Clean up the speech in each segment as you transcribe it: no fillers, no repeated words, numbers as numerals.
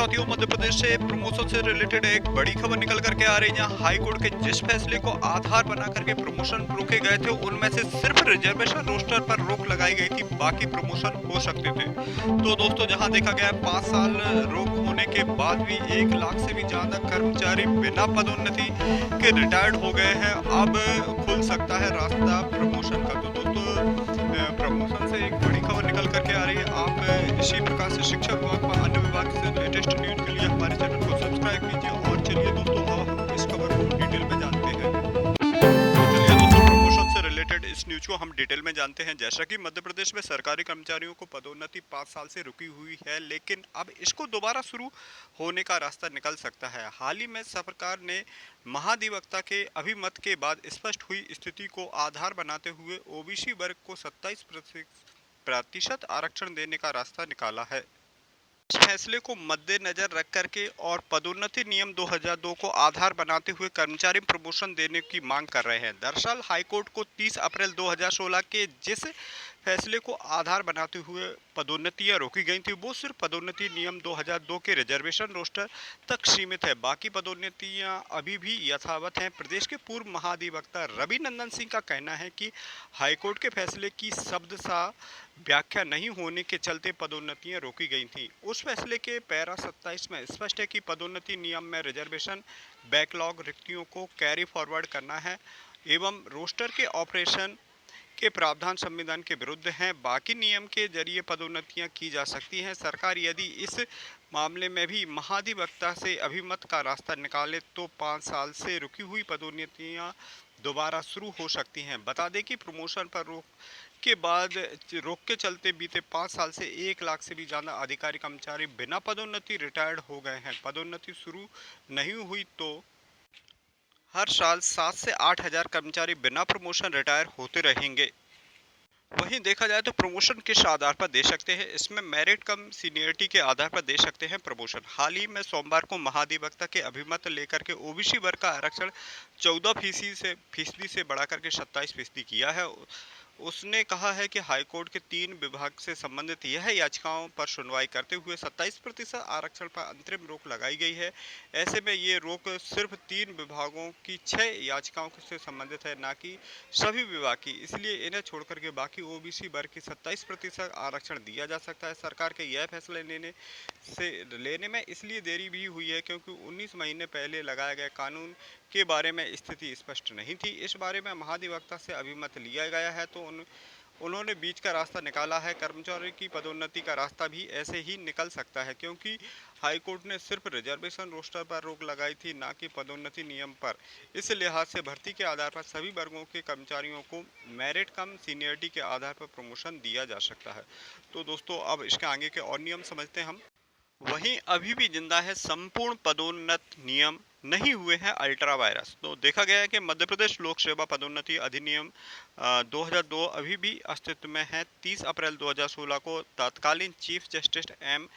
साथियों, मध्य प्रदेश से प्रमोशन से रिलेटेड एक बड़ी खबर निकल करके आ रही है। जहां हाई कोर्ट के जिस फैसले को आधार बना करके प्रमोशन रोके गए थे, उनमें से सिर्फ रिजर्वेशन रोस्टर पर रोक लगाई गई थी, बाकी प्रमोशन हो सकते थे। तो दोस्तों, जहां देखा गया 5 साल रोक होने के बाद भी 1 लाख से भी ज्यादा कर्मचारी बिना पदोन्नति के रिटायर्ड हो गए हैं। अब खुल सकता है रास्ता प्रमोशन का। तो दोस्तों, प्रमोशन से एक बड़ी खबर निकल करके आ रही है। आप इसी प्रकार से शिक्षा विभाग व अन्य विभाग से लेटेस्ट न्यूज के लिए हमारे चैनल को सब्सक्राइब कीजिए। और चलिए दोस्तों, अब हम इस खबर को डिटेल में जानते हैं। तो चलिए दोस्तों, प्रमोशन से रिलेटेड इस न्यूज को हम डिटेल में जानते हैं। जैसा कि मध्य प्रदेश में सरकारी कर्मचारियों को पदोन्नति 5 साल से रुकी हुई है, लेकिन अब इसको दोबारा शुरू होने का रास्ता निकल सकता है। हाल ही में सरकार ने महाधिवक्ता के अभिमत के बाद स्पष्ट हुई स्थिति को आधार बनाते हुए ओबीसी वर्ग को 27% आरक्षण देने का रास्ता निकाला है। इस फैसले को मद्देनजर रख करके और पदोन्नति नियम 2002 को आधार बनाते हुए कर्मचारी प्रमोशन देने की मांग कर रहे हैं। दरअसल हाईकोर्ट को 30 अप्रैल 2016 के जिस फैसले को आधार बनाते हुए पदोन्नतियां रोकी गई थी, वो सिर्फ पदोन्नति नियम 2002 के रिजर्वेशन रोस्टर तक सीमित है। बाकी पदोन्नतियां अभी भी यथावत हैं। प्रदेश के पूर्व महाधिवक्ता रवि नंदन सिंह का कहना है कि हाईकोर्ट के फैसले की शब्द सा व्याख्या नहीं होने के चलते पदोन्नतियां रोकी गई थीं। उस फैसले के पैरा 27 में स्पष्ट है कि पदोन्नति नियम में रिजर्वेशन बैकलॉग रिक्तियों को कैरी फॉरवर्ड करना है एवं रोस्टर के ऑपरेशन के प्रावधान संविधान के विरुद्ध हैं। बाकी नियम के जरिए पदोन्नतियां की जा सकती हैं। सरकार यदि इस मामले में भी महाधिवक्ता से अभिमत का रास्ता निकाले तो 5 साल से रुकी हुई पदोन्नतियां दोबारा शुरू हो सकती हैं। बता दें कि प्रमोशन पर रोक के बाद रोक के चलते बीते 5 साल से 1 लाख से भी ज़्यादा अधिकारी कर्मचारी बिना पदोन्नति रिटायर्ड हो गए हैं। पदोन्नति शुरू नहीं हुई तो हर साल 7 से 8 हजार कर्मचारी बिना प्रमोशन रिटायर होते रहेंगे। वहीं देखा जाए तो प्रमोशन किस आधार पर दे सकते हैं, इसमें मेरिट कम सीनियरिटी के आधार पर दे सकते हैं प्रमोशन। हाल ही में सोमवार को महाधिवक्ता के अभिमत लेकर के ओबीसी वर्ग का आरक्षण 14% से बढ़ाकर के 27% किया है। उसने कहा है कि हाईकोर्ट के 3 विभाग से संबंधित यह याचिकाओं पर सुनवाई करते हुए 27% आरक्षण पर अंतरिम रोक लगाई गई है। ऐसे में ये रोक सिर्फ 3 विभागों की 6 याचिकाओं से संबंधित है, ना कि सभी विभाग की। इसलिए इन्हें छोड़कर के बाकी ओबीसी वर्ग की 27% आरक्षण दिया जा सकता है। सरकार के यह फैसले लेने में इसलिए देरी भी हुई है क्योंकि 19 महीने पहले लगाया गया कानून के बारे में स्थिति स्पष्ट नहीं थी। इस बारे में महाधिवक्ता से अभिमत लिया गया है तो उन्होंने बीच का रास्ता निकाला है। कर्मचारी की पदोन्नति का रास्ता भी ऐसे ही निकल सकता है क्योंकि हाईकोर्ट ने सिर्फ रिजर्वेशन रोस्टर पर रोक लगाई थी, ना कि पदोन्नति नियम पर। इस लिहाज से भर्ती के आधार पर सभी वर्गों के कर्मचारियों को मेरिट कम सीनियरिटी के आधार पर प्रमोशन दिया जा सकता है। तो दोस्तों, अब इसके आगे के और नियम समझते हैं हम। वहीं अभी भी जिंदा है संपूर्ण पदोन्नत नियम नहीं हुए हैं अल्ट्रा वायरस। तो देखा गया है कि मध्य प्रदेश लोक सेवा पदोन्नति अधिनियम 2002 अभी भी अस्तित्व में है। 30 अप्रैल 2016 को तत्कालीन चीफ जस्टिस एम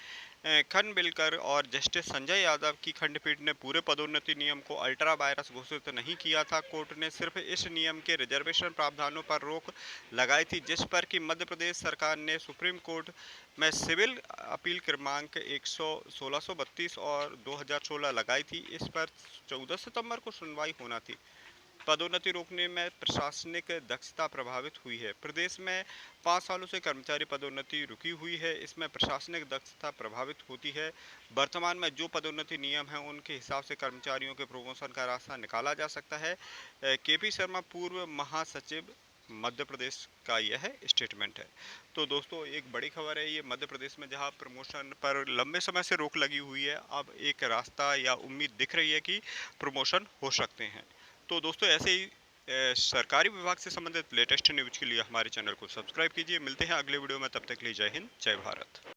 खनविलकर और जस्टिस संजय यादव की खंडपीठ ने पूरे पदोन्नति नियम को अल्ट्रा वायरस घोषित नहीं किया था। कोर्ट ने सिर्फ इस नियम के रिजर्वेशन प्रावधानों पर रोक लगाई थी, जिस पर कि मध्य प्रदेश सरकार ने सुप्रीम कोर्ट में सिविल अपील क्रमांक 1632 और 2016 लगाई थी। इस पर 14 सितंबर को सुनवाई होना थी। पदोन्नति रोकने में प्रशासनिक दक्षता प्रभावित हुई है। प्रदेश में 5 सालों से कर्मचारी पदोन्नति रुकी हुई है, इसमें प्रशासनिक दक्षता प्रभावित होती है। वर्तमान में जो पदोन्नति नियम हैं उनके हिसाब से कर्मचारियों के प्रमोशन का रास्ता निकाला जा सकता है। केपी शर्मा पूर्व महासचिव मध्य प्रदेश का यह स्टेटमेंट है। तो दोस्तों, एक बड़ी खबर है ये मध्य प्रदेश में, जहां प्रमोशन पर लंबे समय से रोक लगी हुई है, अब एक रास्ता या उम्मीद दिख रही है कि प्रमोशन हो सकते हैं। तो दोस्तों, ऐसे ही सरकारी विभाग से संबंधित लेटेस्ट न्यूज के लिए हमारे चैनल को सब्सक्राइब कीजिए। मिलते हैं अगले वीडियो में, तब तक के लिए जय हिंद, जय भारत।